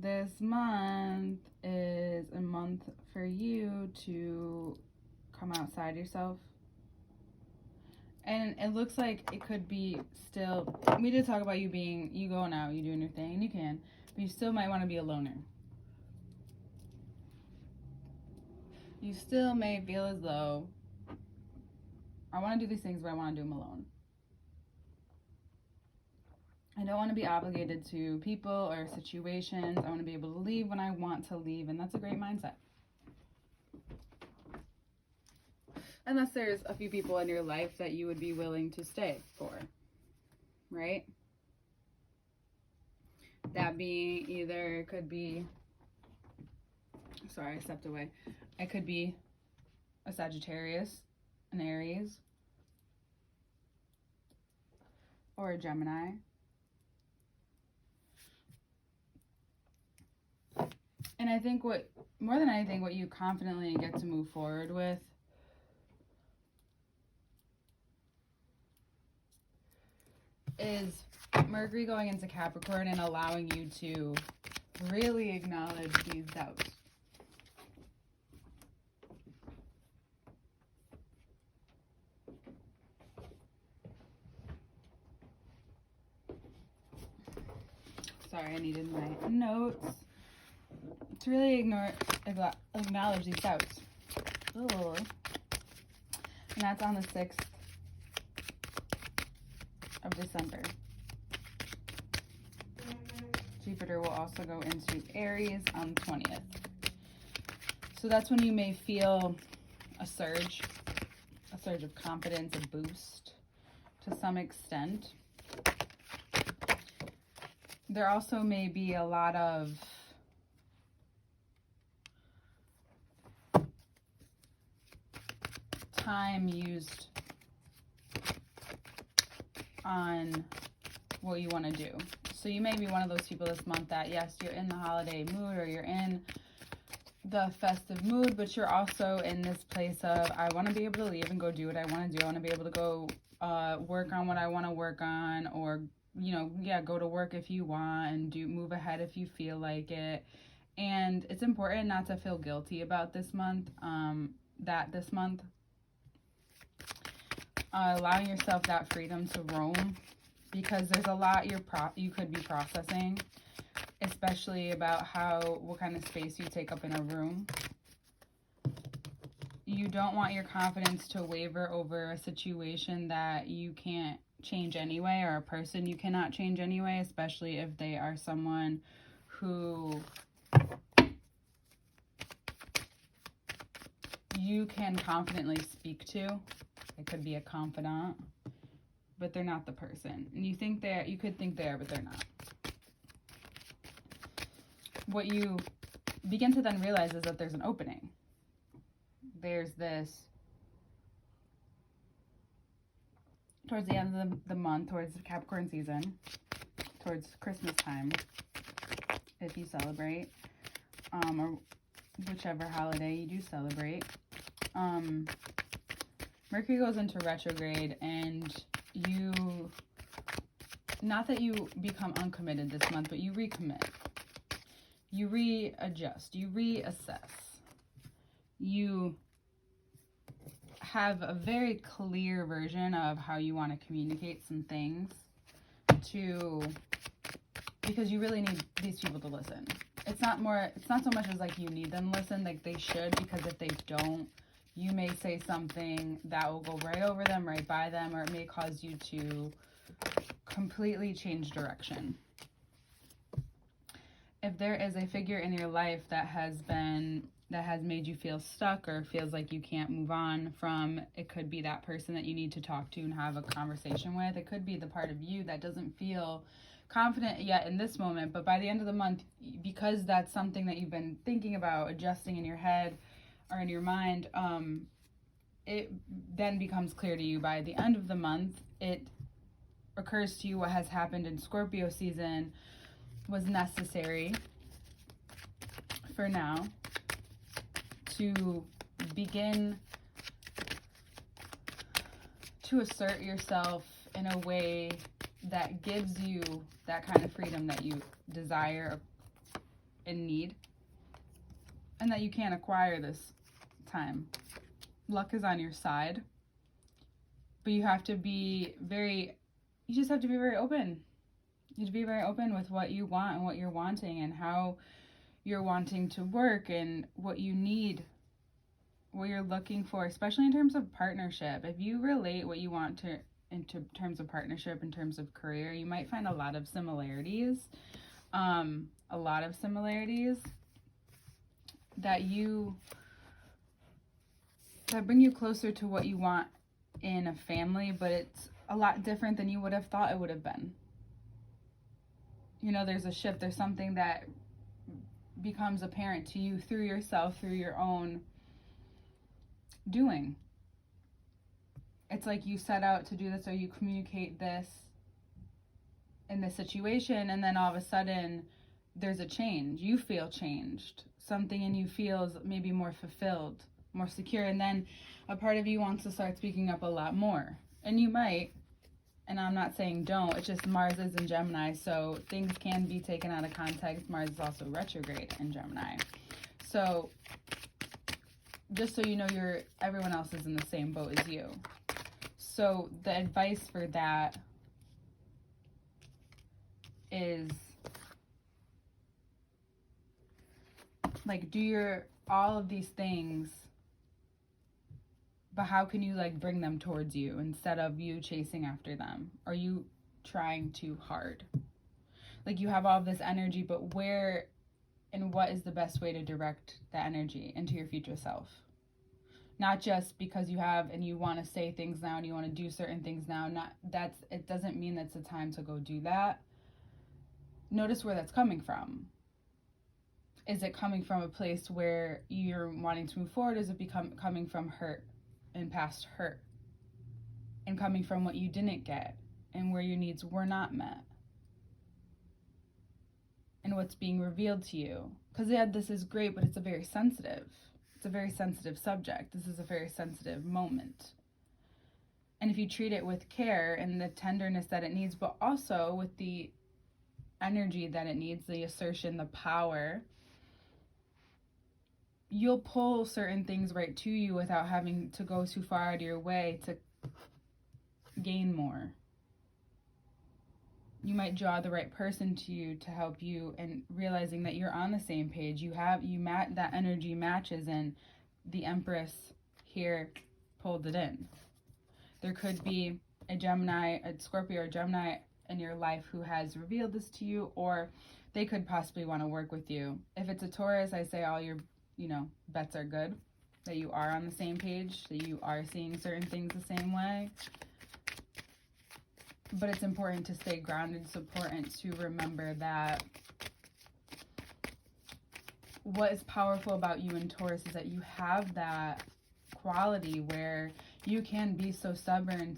this month is a month for you to come outside yourself. And it looks like it could be still, we did talk about you going out, you doing your thing, and you can, but you still might want to be a loner. You still may feel as though, I want to do these things, but I want to do them alone. I don't want to be obligated to people or situations. I want to be able to leave when I want to leave, and that's a great mindset. Unless there's a few people in your life that you would be willing to stay for, right? That being either, it could be, sorry, I stepped away. It could be a Sagittarius, an Aries, or a Gemini. And I think more than anything, what you confidently get to move forward with is Mercury going into Capricorn and allowing you to really acknowledge these doubts. Sorry, I needed my notes. To really acknowledge these doubts. Ooh. And that's on the 6th of December. Jupiter will also go into Aries on the 20th. So that's when you may feel a surge of confidence, a boost to some extent. There also may be a lot of time used on what you want to do. So you may be one of those people this month that, yes, you're in the holiday mood or you're in the festive mood, but you're also in this place of, I want to be able to leave and go do what I want to do. I want to be able to go work on what I want to work on, or, go to work if you want and move ahead if you feel like it. And it's important not to feel guilty about this month, allowing yourself that freedom to roam, because there's a lot you could be processing, especially about what kind of space you take up in a room. You don't want your confidence to waver over a situation that you can't change anyway, or a person you cannot change anyway, especially if they are someone who you can confidently speak to. It could be a confidant, but they're not the person. And you could think they are, but they're not. What you begin to then realize is that there's an opening. There's this, towards the end of the month, towards the Capricorn season, towards Christmas time, if you celebrate, or whichever holiday you do celebrate, Mercury goes into retrograde, and not that you become uncommitted this month, but you recommit. You readjust. You reassess. You have a very clear version of how you want to communicate some things because you really need these people to listen. It's not so much as like you need them to listen, like they should, because if they don't, you may say something that will go right over them, right by them, or it may cause you to completely change direction. If there is a figure in your life that has made you feel stuck or feels like you can't move on from, it could be that person that you need to talk to and have a conversation with. It could be the part of you that doesn't feel confident yet in this moment, but by the end of the month, because that's something that you've been thinking about, adjusting in your head or in your mind, it then becomes clear to you by the end of the month. It occurs to you what has happened in Scorpio season was necessary for now to begin to assert yourself in a way that gives you that kind of freedom that you desire in need, and that you can't acquire this time. Luck is on your side, but you just have to be very open. You have to be very open with what you want and what you're wanting and how you're wanting to work and what you need, what you're looking for, especially in terms of partnership. If you relate what you want to into terms of partnership, in terms of career, you might find a lot of similarities. That bring you closer to what you want in a family, but it's a lot different than you would have thought it would have been. You know, there's a shift, there's something that becomes apparent to you through yourself, through your own doing. It's like you set out to do this, or you communicate this in this situation, and then all of a sudden there's a change. You feel changed. Something in you feels maybe more fulfilled, more secure, and then a part of you wants to start speaking up a lot more. And you might, and I'm not saying don't, it's just Mars is in Gemini, so things can be taken out of context. Mars is also retrograde in Gemini. So just so you know, everyone else is in the same boat as you. So the advice for that is, like, do all of these things, but how can you, like, bring them towards you instead of you chasing after them? Are you trying too hard? Like, you have all this energy, but where and what is the best way to direct that energy into your future self? Not just because you have and you want to say things now and you want to do certain things now. It doesn't mean that's the time to go do that. Notice where that's coming from. Is it coming from a place where you're wanting to move forward? Is it coming from hurt and past hurt? And coming from what you didn't get and where your needs were not met? And what's being revealed to you? Because this is great, but it's a very sensitive subject. This is a very sensitive moment. And if you treat it with care and the tenderness that it needs, but also with the energy that it needs, the assertion, the power, you'll pull certain things right to you without having to go too far out of your way to gain more. You might draw the right person to you to help you, and realizing that you're on the same page. That energy matches, and the Empress here pulled it in. There could be a Gemini, a Scorpio or Gemini in your life who has revealed this to you, or they could possibly want to work with you. If it's a Taurus, I say all your, bets are good, that you are on the same page, that you are seeing certain things the same way. But it's important to stay grounded. It's important to remember that what is powerful about you in Taurus is that you have that quality where you can be so stubborn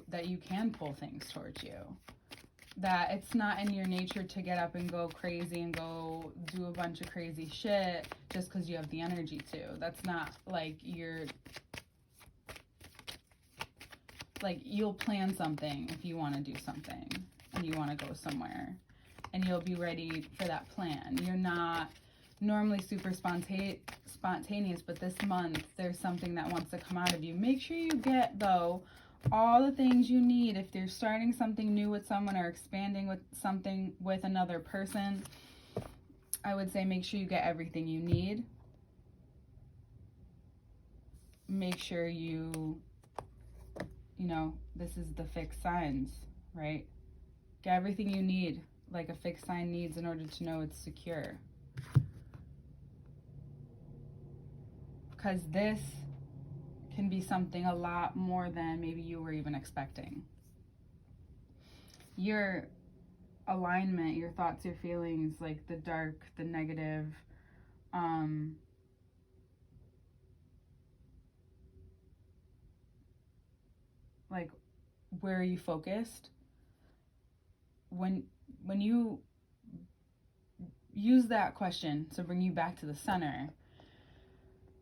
that you can pull things towards you. That it's not in your nature to get up and go crazy and go do a bunch of crazy shit just because you have the energy to. That's not like you'll plan something if you want to do something and you want to go somewhere, and you'll be ready for that plan. You're not normally super spontaneous, but this month there's something that wants to come out of you. Make sure you get, though, all the things you need. If you're starting something new with someone or expanding with something with another person, I would say make sure you get everything you need. Make sure this is the fixed signs, right? Get everything you need, like a fixed sign needs, in order to know it's secure. Because this can be something a lot more than maybe you were even expecting. Your alignment, your thoughts, your feelings, like the dark, the negative, like, where are you focused? When you use that question to bring you back to the center,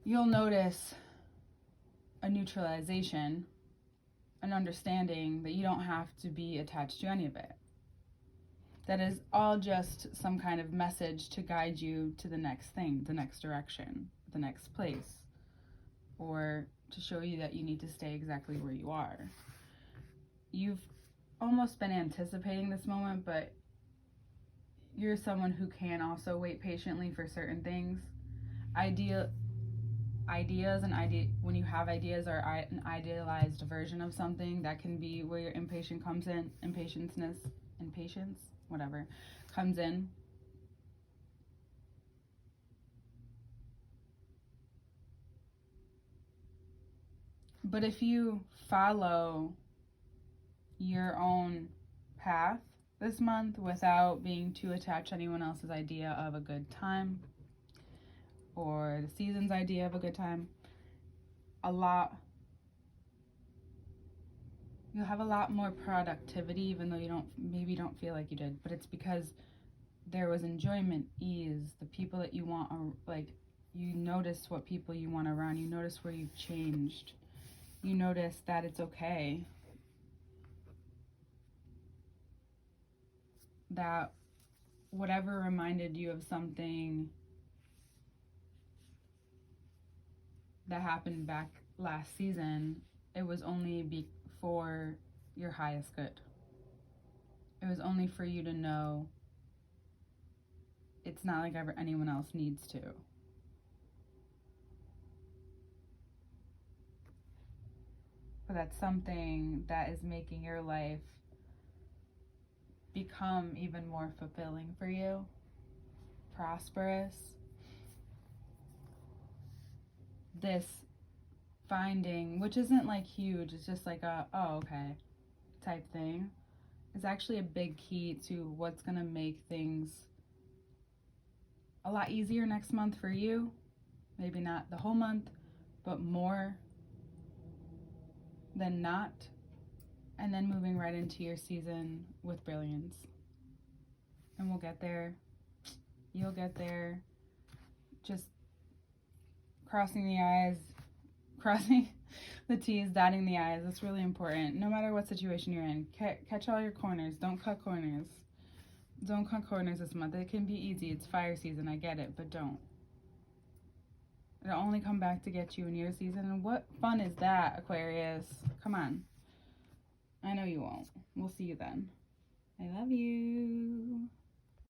you'll notice a neutralization, an understanding that you don't have to be attached to any of it. that is all just some kind of message to guide you to the next thing, the next direction, the next place, or to show you that you need to stay exactly where you are. You've almost been anticipating this moment, but you're someone who can also wait patiently for certain things. Ideas and when you have ideas are an idealized version of something, that can be where your impatience comes in, impatience, whatever, comes in. But if you follow your own path this month without being too attached to anyone else's idea of a good time or the season's idea of a good time, you'll have a lot more productivity, even though you don't feel like you did. But it's because there was enjoyment, ease, the people that you want, like, you notice what people you want around, you notice where you've changed, you notice that it's okay, that whatever reminded you of something that happened back last season, it was only for your highest good. It was only for you to know it's not like ever anyone else needs to. But that's something that is making your life become even more fulfilling for you, prosperous. This finding, which isn't like huge, it's just like a, oh, okay, type thing, is actually a big key to what's going to make things a lot easier next month for you. Maybe not the whole month, but more than not. And then moving right into your season with brilliance. And we'll get there. You'll get there. Just crossing the I's, crossing the T's, dotting the I's. That's really important. No matter what situation you're in, catch all your corners. Don't cut corners. Don't cut corners this month. It can be easy. It's fire season. I get it, but don't. It'll only come back to get you in your season. And what fun is that, Aquarius? Come on. I know you won't. We'll see you then. I love you.